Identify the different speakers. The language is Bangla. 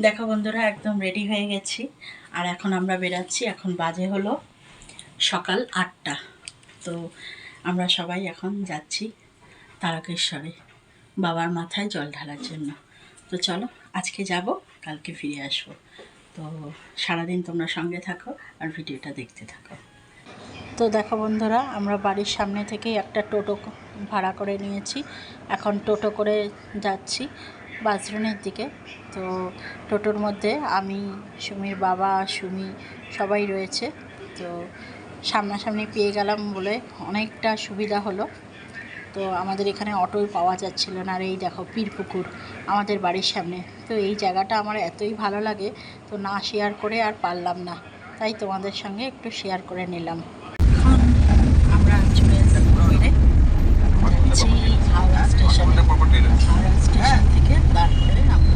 Speaker 1: দেখো বন্ধুরা, একদম রেডি হয়ে গেছি। আর এখন আমরা বেরাচ্ছি। এখন বাজে হলো সকাল 8টা। তো আমরা সবাই এখন যাচ্ছি তারকেশ্বরে বাবার মাথায় জল ঢালার জন্য। তো চলো, আজকে যাব, কালকে ফিরে আসবো। তো সারাদিন তোমরা সঙ্গে থাকো আর ভিডিওটা দেখতে থাকো। তো দেখো বন্ধুরা, আমরা বাড়ির সামনে থেকেই একটা টোটো ভাড়া করে নিয়েছি। এখন টোটো করে যাচ্ছি বাসরুনের দিকে। তো টোটোর মধ্যে আমি, সুমির বাবা, সুমি সবাই রয়েছে। তো সামনাসামনি পেয়ে গেলাম বলে অনেকটা সুবিধা হলো। তো আমাদের এখানে অটোই পাওয়া যাচ্ছিল না। আর এই দেখো পীরপুকুর আমাদের বাড়ির সামনে। তো এই জায়গাটা আমার এতই ভালো লাগে, তো না শেয়ার করে আর পারলাম না, তাই তোমাদের সঙ্গে একটু শেয়ার করে নিলাম। এখন আমরা চলে এসেছি হাওড়া স্টেশনে। হাওড়া স্টেশন থেকে তারপরে আমরা